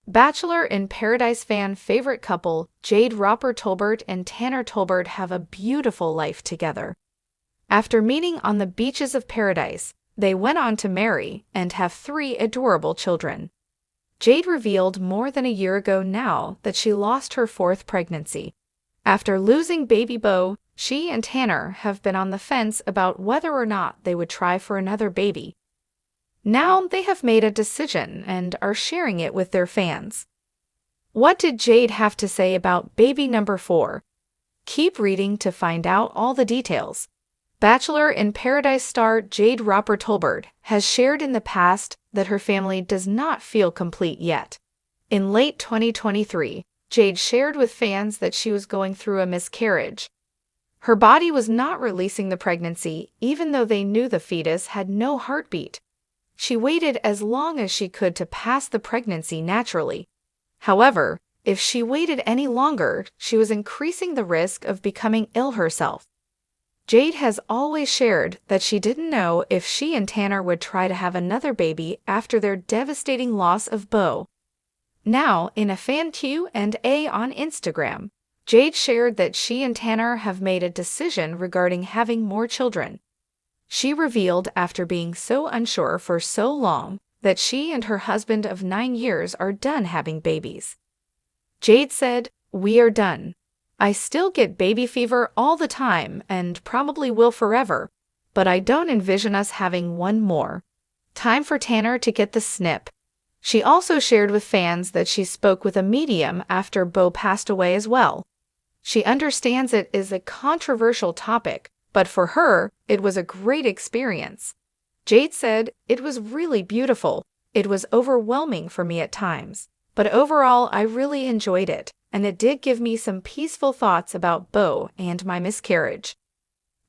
Bachelor in Paradise fan favorite couple Jade Roper Tolbert and Tanner Tolbert have a beautiful life together. After meeting on the beaches of paradise, they went on to marry and have 3 adorable children. Jade revealed more than a year ago now that she lost her 4th pregnancy. After losing baby Beau, she and Tanner have been on the fence about whether or not they would try for another baby. Now they have made a decision and are sharing it with their fans. What did Jade have to say about baby number 4? Keep reading to find out all the details. Bachelor in Paradise star Jade Roper Tolbert has shared in the past that her family does not feel complete yet. In late 2023, Jade shared with fans that she was going through a miscarriage. Her body was not releasing the pregnancy even though they knew the fetus had no heartbeat. She waited as long as she could to pass the pregnancy naturally. However, if she waited any longer, she was increasing the risk of becoming ill herself. Jade has always shared that she didn't know if she and Tanner would try to have another baby after their devastating loss of Beau. Now, in a fan Q&A on Instagram, Jade shared that she and Tanner have made a decision regarding having more children. She revealed after being so unsure for so long that she and her husband of 9 years are done having babies. Jade said, "We are done. I still get baby fever all the time and probably will forever, but I don't envision us having one more. Time for Tanner to get the snip." She also shared with fans that she spoke with a medium after Beau passed away as well. She understands it is a controversial topic, but for her, it was a great experience. Jade said, "It was really beautiful. It was overwhelming for me at times, but overall I really enjoyed it, and it did give me some peaceful thoughts about Beau and my miscarriage."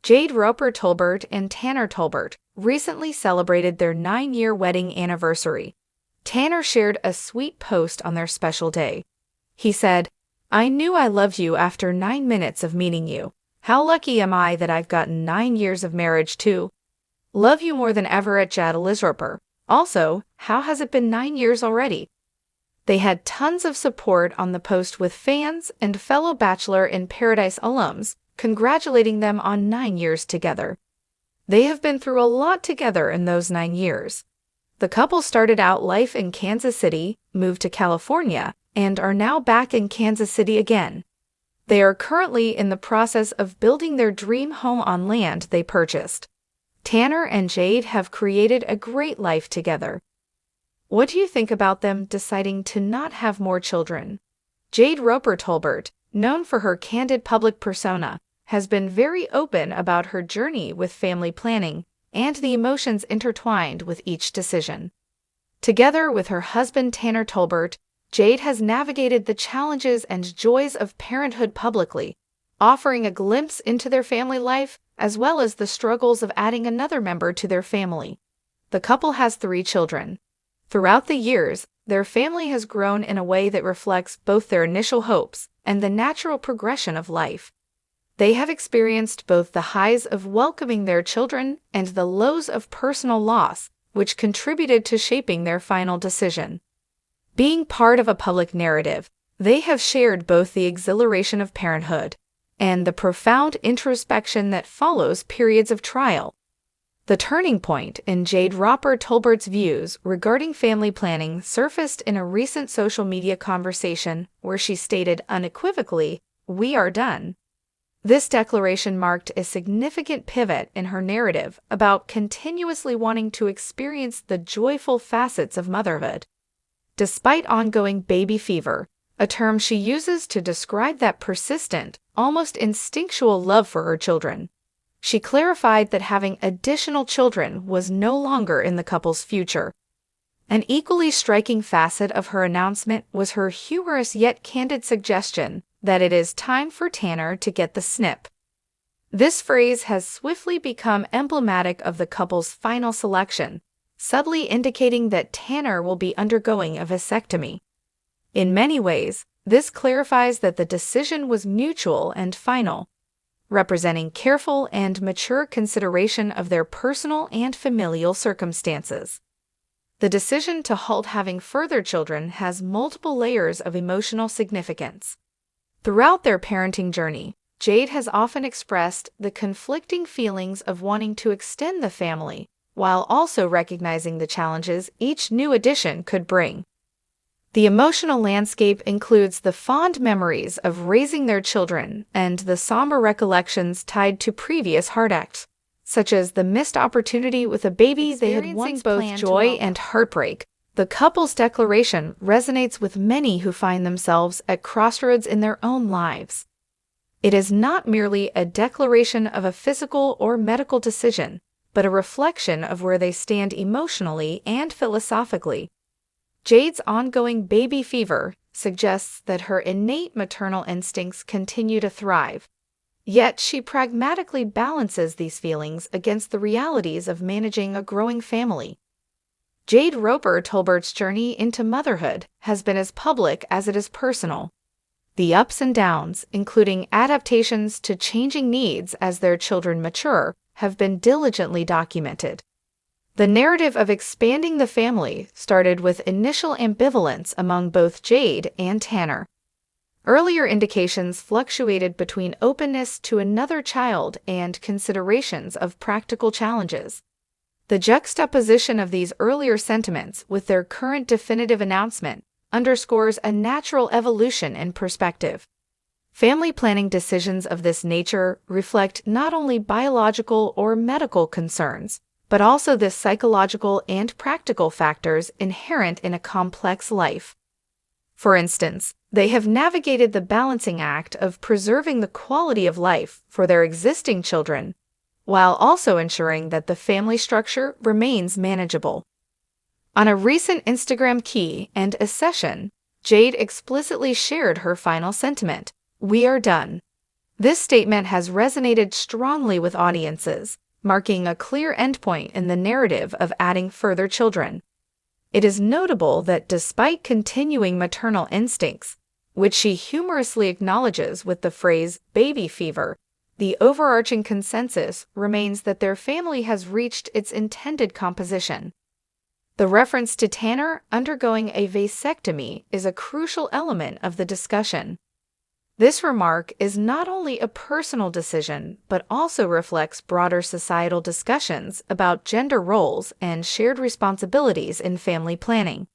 Jade Roper Tolbert and Tanner Tolbert recently celebrated their 9-year wedding anniversary. Tanner shared a sweet post on their special day. He said, "I knew I loved you after 9 minutes of meeting you. How lucky am I that I've gotten 9 years of marriage too? Love you more than ever at Jade Roper. Also, how has it been 9 years already?" They had tons of support on the post with fans and fellow Bachelor in Paradise alums congratulating them on 9 years together. They have been through a lot together in those 9 years. The couple started out life in Kansas City, moved to California, and are now back in Kansas City again. They are currently in the process of building their dream home on land they purchased. Tanner and Jade have created a great life together. What do you think about them deciding to not have more children? Jade Roper Tolbert, known for her candid public persona, has been very open about her journey with family planning and the emotions intertwined with each decision. Together with her husband Tanner Tolbert, Jade has navigated the challenges and joys of parenthood publicly, offering a glimpse into their family life as well as the struggles of adding another member to their family. The couple has 3 children. Throughout the years, their family has grown in a way that reflects both their initial hopes and the natural progression of life. They have experienced both the highs of welcoming their children and the lows of personal loss, which contributed to shaping their final decision. Being part of a public narrative, they have shared both the exhilaration of parenthood and the profound introspection that follows periods of trial. The turning point in Jade Roper Tolbert's views regarding family planning surfaced in a recent social media conversation where she stated unequivocally, "We are done." This declaration marked a significant pivot in her narrative about continuously wanting to experience the joyful facets of motherhood. Despite ongoing baby fever, a term she uses to describe that persistent, almost instinctual love for her children, she clarified that having additional children was no longer in the couple's future. An equally striking facet of her announcement was her humorous yet candid suggestion that it is time for Tanner to get the snip. This phrase has swiftly become emblematic of the couple's final selection, subtly indicating that Tanner will be undergoing a vasectomy. In many ways, this clarifies that the decision was mutual and final, representing careful and mature consideration of their personal and familial circumstances. The decision to halt having further children has multiple layers of emotional significance. Throughout their parenting journey, Jade has often expressed the conflicting feelings of wanting to extend the family, while also recognizing the challenges each new addition could bring. The emotional landscape includes the fond memories of raising their children and the somber recollections tied to previous heartaches, such as the missed opportunity with a baby they had once both joy and heartbreak. The couple's declaration resonates with many who find themselves at crossroads in their own lives. It is not merely a declaration of a physical or medical decision, but a reflection of where they stand emotionally and philosophically. Jade's ongoing baby fever suggests that her innate maternal instincts continue to thrive, yet she pragmatically balances these feelings against the realities of managing a growing family. Jade Roper Tolbert's journey into motherhood has been as public as it is personal. The ups and downs, including adaptations to changing needs as their children mature, have been diligently documented. The narrative of expanding the family started with initial ambivalence among both Jade and Tanner. Earlier indications fluctuated between openness to another child and considerations of practical challenges. The juxtaposition of these earlier sentiments with their current definitive announcement underscores a natural evolution in perspective. Family planning decisions of this nature reflect not only biological or medical concerns, but also the psychological and practical factors inherent in a complex life. For instance, they have navigated the balancing act of preserving the quality of life for their existing children, while also ensuring that the family structure remains manageable. On a recent Instagram Q&A session, Jade explicitly shared her final sentiment: "We are done." This statement has resonated strongly with audiences, marking a clear endpoint in the narrative of adding further children. It is notable that despite continuing maternal instincts, which she humorously acknowledges with the phrase baby fever, the overarching consensus remains that their family has reached its intended composition. The reference to Tanner undergoing a vasectomy is a crucial element of the discussion. This remark is not only a personal decision, but also reflects broader societal discussions about gender roles and shared responsibilities in family planning.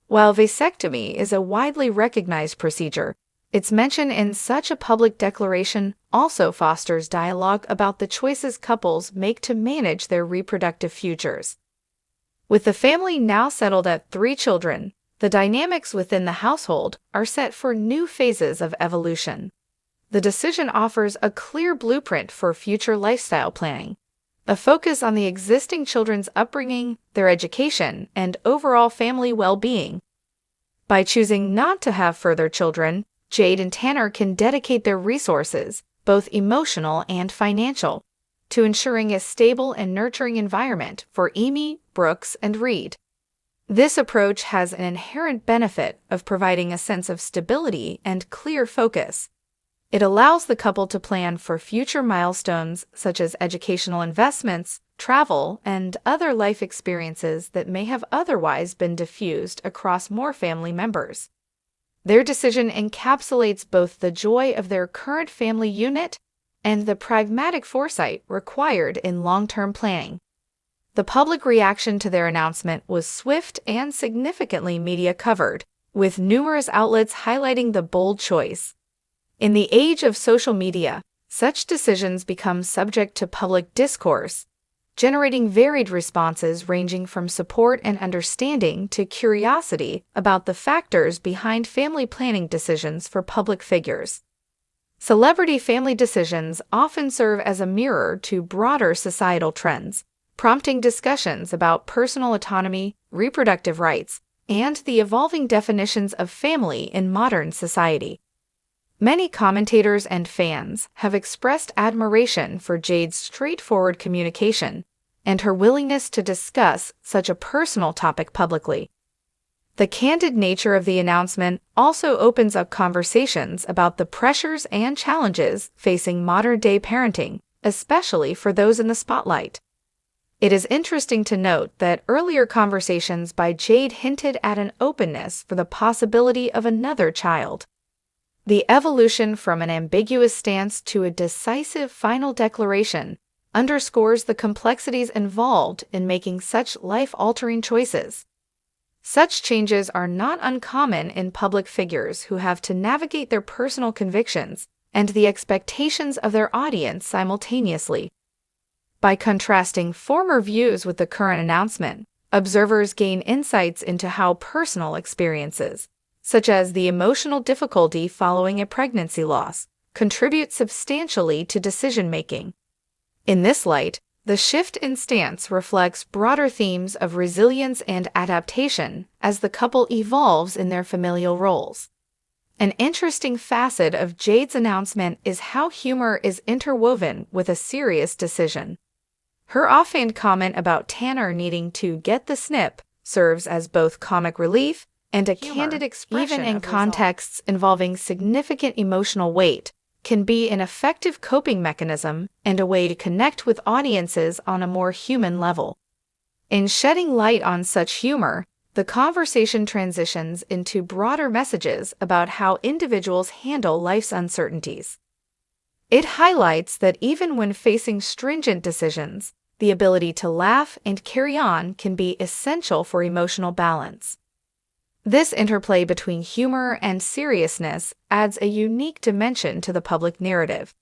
While vasectomy is a widely recognized procedure, its mention in such a public declaration also fosters dialogue about the choices couples make to manage their reproductive futures. With the family now settled at 3 children, the dynamics within the household are set for new phases of evolution. The decision offers a clear blueprint for future lifestyle planning, a focus on the existing children's upbringing, their education, and overall family well-being. By choosing not to have further children, Jade and Tanner can dedicate their resources, both emotional and financial, to ensuring a stable and nurturing environment for Amy, Brooks, and Reed. This approach has an inherent benefit of providing a sense of stability and clear focus. It allows the couple to plan for future milestones such as educational investments, travel, and other life experiences that may have otherwise been diffused across more family members. Their decision encapsulates both the joy of their current family unit and the pragmatic foresight required in long-term planning. The public reaction to their announcement was swift and significantly media covered, with numerous outlets highlighting the bold choice. In the age of social media, such decisions become subject to public discourse, generating varied responses ranging from support and understanding to curiosity about the factors behind family planning decisions for public figures. Celebrity family decisions often serve as a mirror to broader societal trends, prompting discussions about personal autonomy, reproductive rights, and the evolving definitions of family in modern society. Many commentators and fans have expressed admiration for Jade's straightforward communication and her willingness to discuss such a personal topic publicly. The candid nature of the announcement also opens up conversations about the pressures and challenges facing modern-day parenting, especially for those in the spotlight. It is interesting to note that earlier conversations by Jade hinted at an openness for the possibility of another child. The evolution from an ambiguous stance to a decisive final declaration underscores the complexities involved in making such life-altering choices. Such changes are not uncommon in public figures who have to navigate their personal convictions and the expectations of their audience simultaneously. By contrasting former views with the current announcement, observers gain insights into how personal experiences, such as the emotional difficulty following a pregnancy loss, contribute substantially to decision-making. In this light, the shift in stance reflects broader themes of resilience and adaptation as the couple evolves in their familial roles. An interesting facet of Jade's announcement is how humor is interwoven with a serious decision. Her offhand comment about Tanner needing to get the snip serves as both comic relief and a candid expression, even in contexts involving significant emotional weight, can be an effective coping mechanism and a way to connect with audiences on a more human level. In shedding light on such humor, the conversation transitions into broader messages about how individuals handle life's uncertainties. It highlights that even when facing stringent decisions, the ability to laugh and carry on can be essential for emotional balance. This interplay between humor and seriousness adds a unique dimension to the public narrative.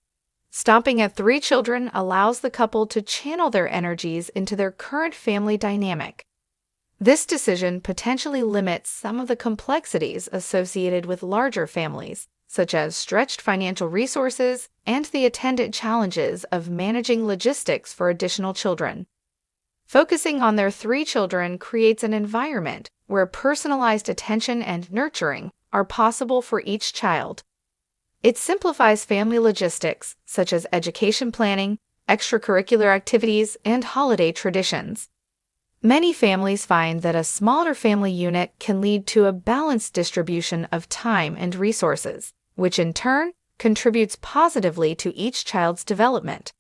Stopping at 3 children allows the couple to channel their energies into their current family dynamic. This decision potentially limits some of the complexities associated with larger families, such as stretched financial resources and the attendant challenges of managing logistics for additional children. Focusing on their 3 children creates an environment where personalized attention and nurturing are possible for each child. It simplifies family logistics, such as education planning, extracurricular activities, and holiday traditions. Many families find that a smaller family unit can lead to a balanced distribution of time and resources, which in turn contributes positively to each child's development.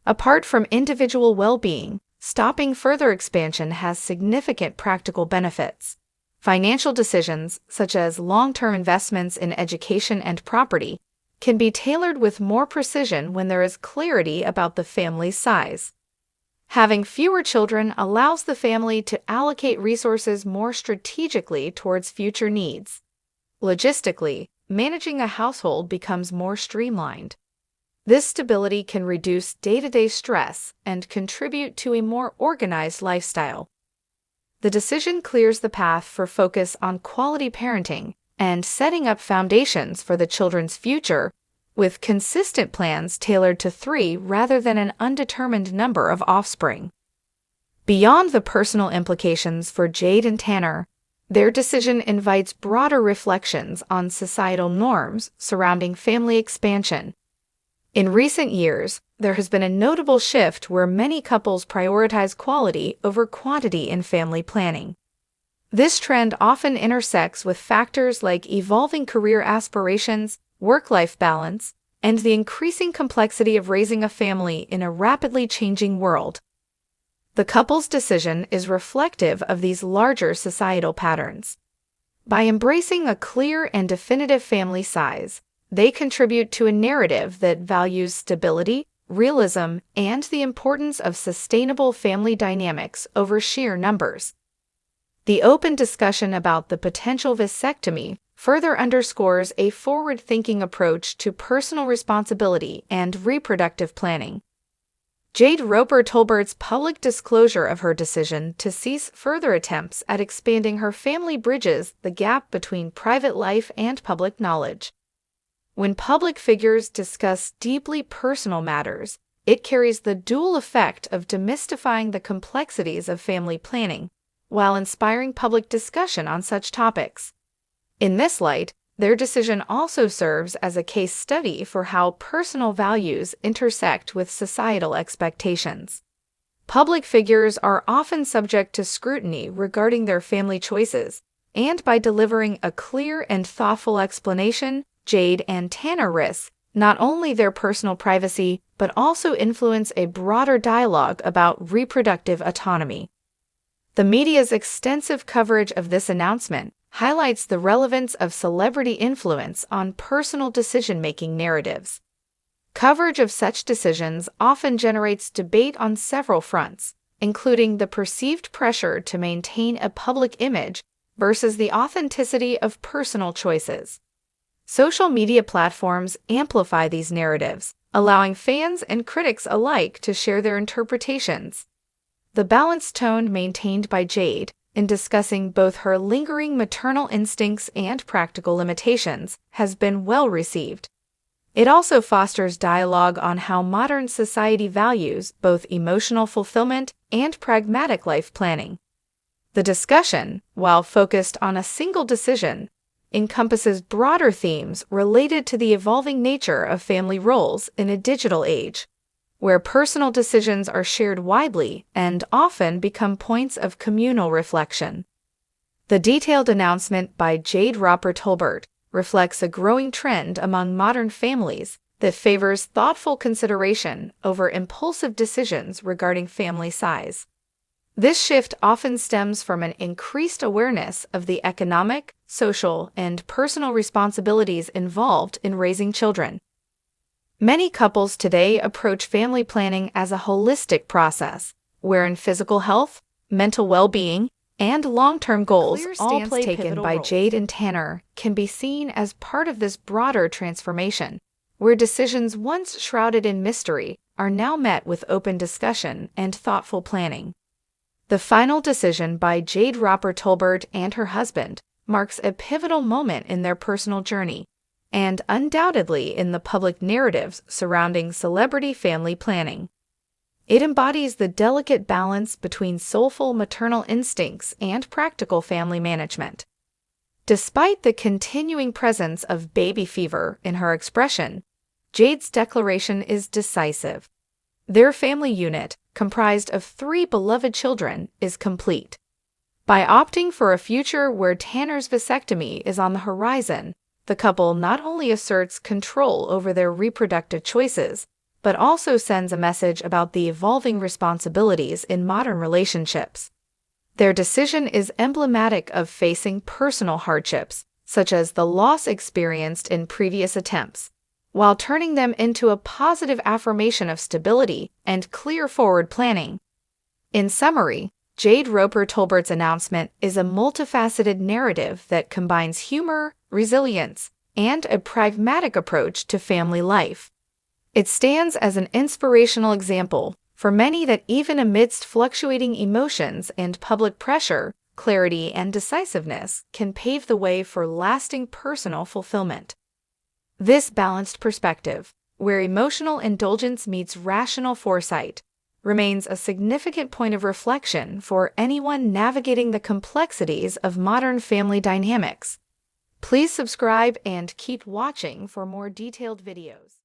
Apart from individual well-being, stopping further expansion has significant practical benefits. Financial decisions, such as long-term investments in education and property, can be tailored with more precision when there is clarity about the family's size. Having fewer children allows the family to allocate resources more strategically towards future needs. Logistically, managing a household becomes more streamlined. This stability can reduce day-to-day stress and contribute to a more organized lifestyle. The decision clears the path for focus on quality parenting and setting up foundations for the children's future, with consistent plans tailored to 3 rather than an undetermined number of offspring. Beyond the personal implications for Jade and Tanner, their decision invites broader reflections on societal norms surrounding family expansion. In recent years, there has been a notable shift where many couples prioritize quality over quantity in family planning. This trend often intersects with factors like evolving career aspirations, work-life balance, and the increasing complexity of raising a family in a rapidly changing world. The couple's decision is reflective of these larger societal patterns. By embracing a clear and definitive family size, they contribute to a narrative that values stability, realism, and the importance of sustainable family dynamics over sheer numbers. The open discussion about the potential vasectomy further underscores a forward-thinking approach to personal responsibility and reproductive planning. Jade Roper Tolbert's public disclosure of her decision to cease further attempts at expanding her family bridges the gap between private life and public knowledge. When public figures discuss deeply personal matters, it carries the dual effect of demystifying the complexities of family planning, while inspiring public discussion on such topics. In this light, their decision also serves as a case study for how personal values intersect with societal expectations. Public figures are often subject to scrutiny regarding their family choices, and by delivering a clear and thoughtful explanation, Jade and Tanner risk not only their personal privacy, but also influence a broader dialogue about reproductive autonomy. The media's extensive coverage of this announcement highlights the relevance of celebrity influence on personal decision-making narratives. Coverage of such decisions often generates debate on several fronts, including the perceived pressure to maintain a public image versus the authenticity of personal choices. Social media platforms amplify these narratives, allowing fans and critics alike to share their interpretations. The balanced tone maintained by Jade in discussing both her lingering maternal instincts and practical limitations has been well received. It also fosters dialogue on how modern society values both emotional fulfillment and pragmatic life planning. The discussion, while focused on a single decision, encompasses broader themes related to the evolving nature of family roles in a digital age, where personal decisions are shared widely and often become points of communal reflection. The detailed announcement by Jade Roper Tolbert reflects a growing trend among modern families that favors thoughtful consideration over impulsive decisions regarding family size. This shift often stems from an increased awareness of the economic, social, and personal responsibilities involved in raising children. Many couples today approach family planning as a holistic process, wherein physical health, mental well-being, and long-term goals, all taken by Jade and Tanner, can be seen as part of this broader transformation, where decisions once shrouded in mystery are now met with open discussion and thoughtful planning. The final decision by Jade Roper Tolbert and her husband marks a pivotal moment in their personal journey, and undoubtedly in the public narratives surrounding celebrity family planning. It embodies the delicate balance between soulful maternal instincts and practical family management. Despite the continuing presence of baby fever in her expression, Jade's declaration is decisive. Their family unit, comprised of 3 beloved children, is complete. By opting for a future where Tanner's vasectomy is on the horizon, the couple not only asserts control over their reproductive choices, but also sends a message about the evolving responsibilities in modern relationships. Their decision is emblematic of facing personal hardships, such as the loss experienced in previous attempts, while turning them into a positive affirmation of stability and clear forward planning. In summary, Jade Roper Tolbert's announcement is a multifaceted narrative that combines humor, resilience, and a pragmatic approach to family life. It stands as an inspirational example for many that even amidst fluctuating emotions and public pressure, clarity and decisiveness can pave the way for lasting personal fulfillment. This balanced perspective, where emotional indulgence meets rational foresight, remains a significant point of reflection for anyone navigating the complexities of modern family dynamics. Please subscribe and keep watching for more detailed videos.